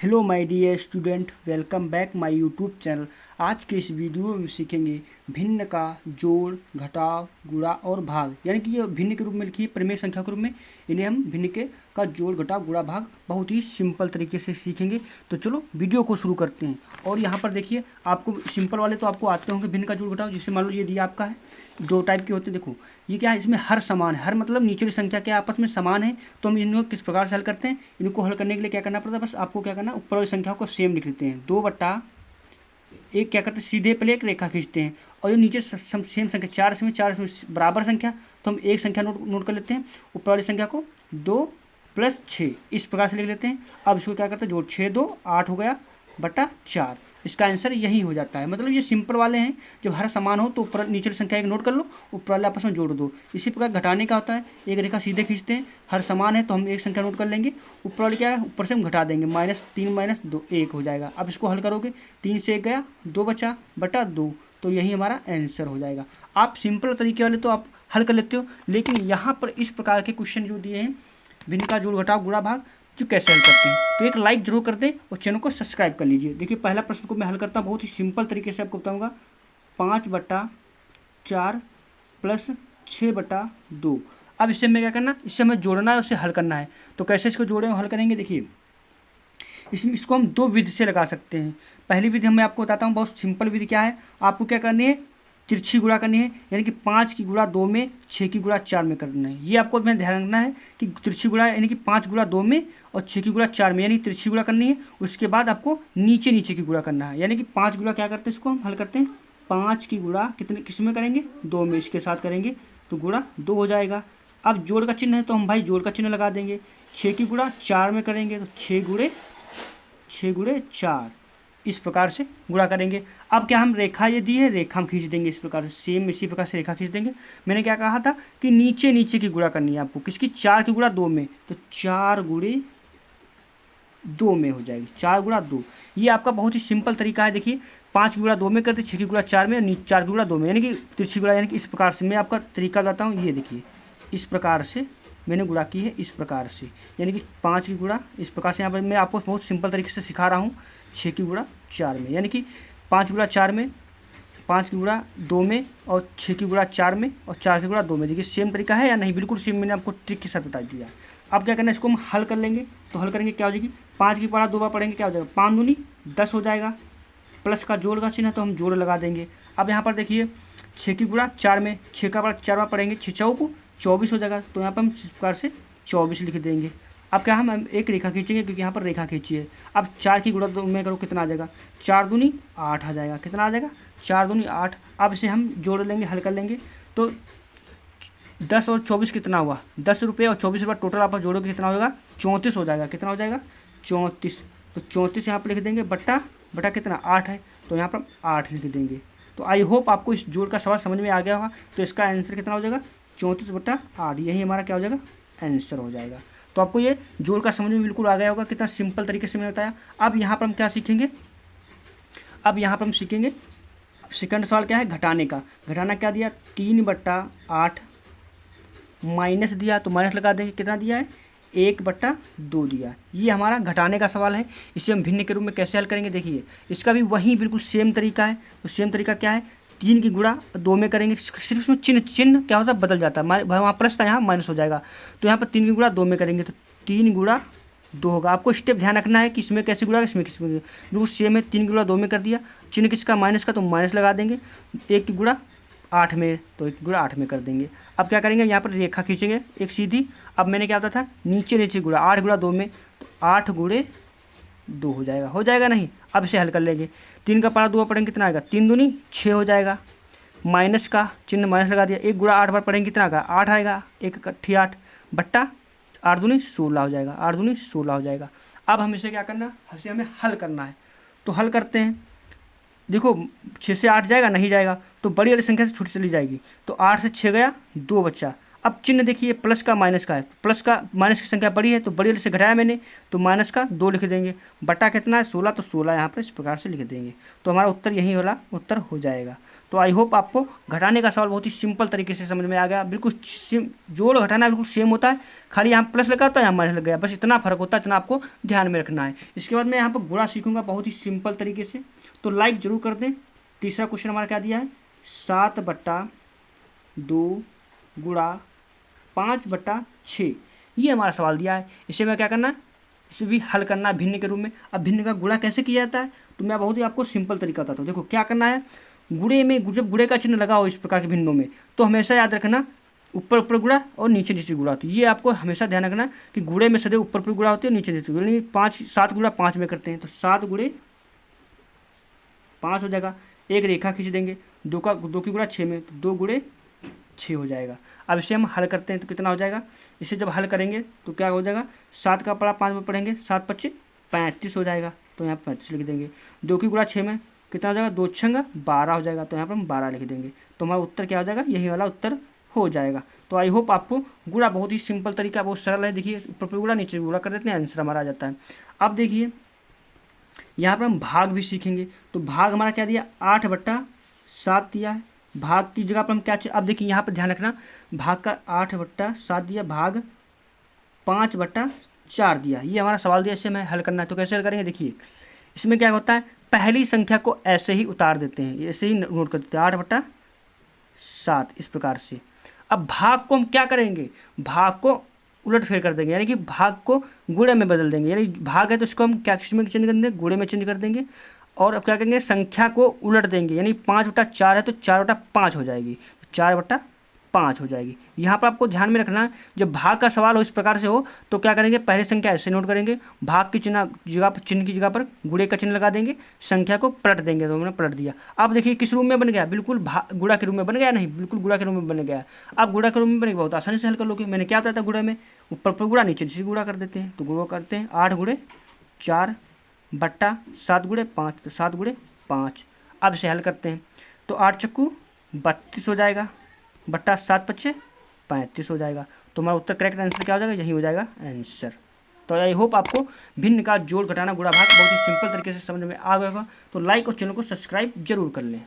Hello my dear student, welcome back my YouTube channel. आज के इस वीडियो में सीखेंगे भिन्न का जोड़, घटाव, गुणा और भाग। यानी कि ये भिन्न के रूप में लिखी है, परिमेय संख्या के रूप में। इन्हें हम भिन्न के का जोड़, घटाव, गुणा, भाग बहुत ही सिंपल तरीके से सीखेंगे। तो चलो वीडियो को शुरू करते हैं। और यहाँ पर देखिए, आपको सिंपल वाले तो आपको आते होंगे भिन्न का जोड़, घटाव। जिससे मान लो ये दिया आपका है, दो टाइप के होते हैं। देखो ये क्या है, इसमें हर समान है। हर मतलब निचली संख्या क्या आपस में समान है। तो हम इनको किस प्रकार से हल करते हैं, इनको हल करने के लिए क्या करना पड़ता है, बस आपको क्या करना है, ऊपर वाली संख्या को सेम लिख लेते हैं। 2/1 क्या करते हैं, सीधे पहले एक रेखा खींचते हैं। और जो नीचे सेम संख्या 4 में बराबर संख्या, तो हम एक संख्या नोट कर लेते हैं। ऊपर वाली संख्या को 2+6 इस प्रकार से लिख लेते हैं। अब इसको क्या करते हैं, जोड़ 6 2 8 हो गया बटा 4। इसका आंसर यही हो जाता है। मतलब ये सिंपल वाले हैं। जब हर समान हो तो ऊपर नीचे संख्या एक नोट कर लो, ऊपर वाले आपस में जोड़ दो। इसी प्रकार घटाने का होता है, एक रेखा सीधे खींचते हैं, हर समान है तो हम एक संख्या नोट कर लेंगे, ऊपर वाले क्या है, ऊपर से हम घटा देंगे, -3 - 2 1 हो जाएगा। अब इसको हल करोगे, 3 से 1 गया, 2 बचा बटा 2, तो यही हमारा आंसर हो जाएगा। आप सिंपल तरीके वाले तो आप हल कर लेते हो, लेकिन यहाँ पर इस प्रकार के क्वेश्चन जो दिए हैं, भिन्न का जोड़, घटाव, गुणा, भाग, जो कैसे हल करते हैं, तो एक लाइक जरूर कर दें और चैनल को सब्सक्राइब कर लीजिए। देखिए पहला प्रश्न को मैं हल करता हूँ, बहुत ही सिंपल तरीके से आपको बताऊंगा। 5/4 प्लस 6/2। अब इससे हमें क्या करना, इससे हमें जोड़ना है, उसे हल करना है। तो कैसे इसको जोड़ें और हल करेंगे, देखिए इसको हम दो विधि से लगा सकते हैं। पहली विधि मैं आपको बताता हूँ, बहुत सिंपल विधि। क्या है, आपको क्या करनी है, तिरछी गुणा करनी है। यानी कि 5 की गुणा 2 में, 6 की गुणा 4 में करना है। ये आपको मैं ध्यान रखना है कि तिरछी गुणा यानी कि 5 गुणा 2 में और 6 की गुणा 4 में, यानी तिरछी गुणा करनी है। उसके बाद आपको नीचे नीचे की गुणा करना है। यानी कि 5 गुणा क्या करते हैं, इसको हम हल करते हैं, 5 की गुणा किस में करेंगे, 2 में, इसके साथ करेंगे तो गुणा 2 हो जाएगा। अब जोड़ का चिन्ह है तो हम भाई जोड़ का चिन्ह लगा देंगे। 6 की गुणा 4 में करेंगे तो 6 गुणे 4 इस प्रकार से गुणा करेंगे। अब क्या हम रेखा ये दी है, रेखा हम खींच देंगे इस प्रकार से, सेम इसी प्रकार से रेखा खींच देंगे। मैंने क्या कहा था कि नीचे नीचे की गुणा करनी है आपको, किसकी, 4 की गुणा 2 में, तो 4 गुणे 2 में हो जाएगी, 4 गुणा 2। ये आपका बहुत ही सिंपल तरीका है। देखिए 5 की गुणा 2 में करते, 6 की गुणा 4 में, 4 की गुणा 2 में, यानी कि तिरछी गुणा। यानी कि इस प्रकार से मैं आपका तरीका बताता हूँ। ये देखिए इस प्रकार से मैंने गुणा की है, इस प्रकार से। यानी कि 5 की गुणा इस प्रकार से, यहाँ पर मैं आपको बहुत सिंपल तरीके से सिखा रहा हूँ। 6 की गुणा 4 में, यानी कि 5 गुणा 4 में, 5 की गुणा 2 में और 6 की गुणा 4 में और 4 की गुणा 2 में। देखिए सेम तरीका है या नहीं, बिल्कुल सेम, मैंने आपको ट्रिक के साथ बता दिया। अब क्या करना है, इसको हम हल कर लेंगे। तो हल करेंगे क्या हो जाएगी, 5 की पढ़ा 2 बार पढ़ेंगे, क्या हो जाएगा, 5 दूनी 10 हो जाएगा। प्लस का जोड़ का चिन्ह है तो हम जोड़ लगा देंगे। अब यहाँ पर देखिए 6 की गुणा 4 में, 6 का बड़ा 4 बार पढ़ेंगे, 6 चौको 24 हो जाएगा। तो यहाँ पर हम इस प्रकार से 24 लिख देंगे। अब क्या हम एक रेखा खींचेंगे, क्योंकि यहाँ पर रेखा खींची है। अब 4 की गुणा 2 में करो, कितना आ जाएगा, 4 दूनी 8 आ जाएगा। कितना आ जाएगा, 4 दूनी 8। अब इसे हम जोड़ लेंगे, हल कर लेंगे। तो 10 और 24 कितना हुआ, 10 रुपये और 24 रुपये टोटल आप जोड़ोगे कितना होगा, 34 हो जाएगा। कितना हो जाएगा, 34। तो 34 यहाँ पर लिख देंगे, बटा कितना 8 है, तो यहाँ पर 8 लिख देंगे। तो आई होप आपको इस जोड़ का सवाल समझ में आ गया होगा। तो इसका आंसर कितना हो जाएगा, 34/8। यही हमारा क्या हो जाएगा, आंसर हो जाएगा। तो आपको ये जोड़ का समझ में बिल्कुल आ गया होगा, कितना सिंपल तरीके से मैंने बताया। अब यहाँ पर हम क्या सीखेंगे, अब यहाँ पर हम सीखेंगे सेकंड सवाल क्या है, घटाने का। घटाना क्या दिया, 3/8 माइनस दिया तो माइनस लगा देंगे, कितना दिया है, 1/2 दिया। ये हमारा घटाने का सवाल है। इसे हम भिन्न के रूप में कैसे हल करेंगे, देखिए इसका भी वही बिल्कुल सेम तरीका है। तो सेम तरीका क्या है, 3 की गुणा 2 में करेंगे, सिर्फ उसमें चिन्ह क्या होता है, बदल जाता है। वहाँ प्लस था, यहाँ माइनस हो जाएगा। तो यहाँ पर 3 की गुणा 2 में करेंगे तो 3 गुणा 2 होगा। आपको स्टेप ध्यान रखना है कि इसमें कैसे गुणा, इसमें किसमें, बिल्कुल सेम है। 3 की गुणा 2 में कर दिया, चिन्ह किसका, माइनस का, तो माइनस लगा देंगे। 1 की गुणा 8 में, तो 1 की गुणा 8 में कर देंगे। अब क्या करेंगे, यहाँ पर रेखा खींचेंगे एक सीधी। अब मैंने क्या होता था, नीचे नीचे गुणा, 8 गुणा 2 में, तो 8 गुणे 2 हो जाएगा नहीं। अब इसे हल कर लेंगे, 3 का पारा 2 बार पढ़ेंगे, कितना आएगा, 3 दूनी 6 हो जाएगा। माइनस का चिन्ह माइनस लगा दिया, 1 गुणा 8 बार पढ़ेंगे, कितना आएगा, 8 आएगा, 1 इकट्ठी 8 बट्टा 8 दूनी 16 हो जाएगा, 8 दूनी 16 हो जाएगा। अब हम इसे क्या करना, इसे हमें हल करना है। तो हल करते हैं। देखो 6 से 8 जाएगा, नहीं जाएगा, तो बड़ी वाली संख्या से छोटी चली जाएगी। तो 8 से 6 गया, 2 बच्चा। अब चिन्ह देखिए प्लस का माइनस का है, प्लस का माइनस की संख्या बड़ी है तो बड़ी वाली से घटाया मैंने, तो माइनस का 2 लिख देंगे। बटा कितना है, 16, तो 16 यहाँ पर इस प्रकार से लिख देंगे। तो हमारा उत्तर यही वाला उत्तर हो जाएगा। तो आई होप आपको घटाने का सवाल बहुत ही सिंपल तरीके से समझ में आ गया। बिल्कुल जोड़ घटाना बिल्कुल सेम होता है, खाली यहाँ प्लस लगा होता है, यहाँ माइनस लग गया, बस इतना फर्क होता है, इतना आपको ध्यान में रखना है। इसके बाद मैं यहाँ पर गुणा सीखूंगा बहुत ही सिंपल तरीके से, तो लाइक जरूर कर दें। तीसरा क्वेश्चन हमारा क्या दिया है, 7/2 गुणा 5/6, ये हमारा सवाल दिया है। इसे मैं क्या करना है, इसे भी हल करना है भिन्न के रूप में। अब भिन्न का गुणा कैसे किया जाता है, तो मैं बहुत ही आपको सिंपल तरीका बताता हूँ। देखो क्या करना है, गुणे में जब गुणे का चिन्ह लगा हो इस प्रकार के भिन्नों में, तो हमेशा याद रखना ऊपर ऊपर गुणा और नीचे नीचे गुणा होती है। ये आपको हमेशा ध्यान रखना कि गुणे में सदैव ऊपर ऊपर गुणा होती है, नीचे नीचे, यानी 7 गुणा 5 में करते हैं, तो 7 गुणे 5 हो जाएगा। एक रेखा खींच देंगे, 2 की गुणा 6 में, तो 2 गुणे 6 हो जाएगा। अब इसे हम हल करते हैं तो कितना हो जाएगा, इसे जब हल करेंगे तो क्या हो जाएगा, 7 का पड़ा 5 में पढ़ेंगे, 7 × 5 = 35 हो जाएगा, तो यहाँ 35 लिख देंगे। 2 की गुणा 6 में कितना हो जाएगा, 2 × 6 = 12 हो जाएगा, तो यहाँ पर हम 12 लिख देंगे। तो हमारा उत्तर क्या हो जाएगा, यही वाला उत्तर हो जाएगा। तो आई होप आपको गुणा बहुत ही सिंपल तरीका, बहुत सरल है। देखिए ऊपर गुणा नीचे गुणा कर देते हैं, आंसर हमारा आ जाता है। अब देखिए यहाँ पर हम भाग भी सीखेंगे, तो भाग हमारा क्या दिया, 8/7 दिया है। भाग की जगह पर हम क्या, अब देखिए यहाँ पर ध्यान रखना, भाग का 8/7 दिया, भाग 5/4 दिया, ये हमारा सवाल दिया, इसे हमें हल करना है। तो कैसे हल करेंगे, देखिए इसमें क्या होता है, पहली संख्या को ऐसे ही उतार देते हैं, ऐसे ही नोट कर देते हैं, 8/7 इस प्रकार से। अब भाग को हम क्या करेंगे, भाग को उलट फेर कर देंगे, यानी कि भाग को गुणे में बदल देंगे। यानी भाग है तो इसको हम क्या किस में चेंज कर देंगे, गुणे में चेंज कर देंगे। और अब क्या करेंगे, संख्या को उलट देंगे, यानी 5/4 है तो 4/5 हो जाएगी, 4/5 हो जाएगी। यहाँ पर आपको ध्यान में रखना, जब भाग का सवाल हो इस प्रकार से हो तो क्या करेंगे, पहले संख्या ऐसे नोट करेंगे, भाग की चिन्ह की जगह पर गुणे का चिन्ह लगा देंगे, संख्या को पलट देंगे, तो हमने पलट दिया। अब देखिए किस रूप में बन गया, बिल्कुल गुणा के रूप में बन गया, नहीं बिल्कुल गुणा के रूप में बन गया। अब गुणा के रूप में बनेगा, बहुत आसानी से हल कर लोगे। मैंने क्या बताया था, गुणा में ऊपर पर गुणा नीचे नीचे गुणा कर देते हैं, तो गुणा करते हैं 8 × 4 बट्टा 7 × 5, तो 7 × 5। अब इसे हल करते हैं, तो 8 × 4 = 32 हो जाएगा, बट्टा 7 × 5 = 35 हो जाएगा। तो हमारा उत्तर करेक्ट आंसर क्या हो जाएगा, यही हो जाएगा आंसर। तो आई होप आपको भिन्न का जोड़ घटाना गुणा भाग बहुत ही सिंपल तरीके से समझ में आ गया होगा। तो लाइक और चैनल को सब्सक्राइब जरूर कर लें।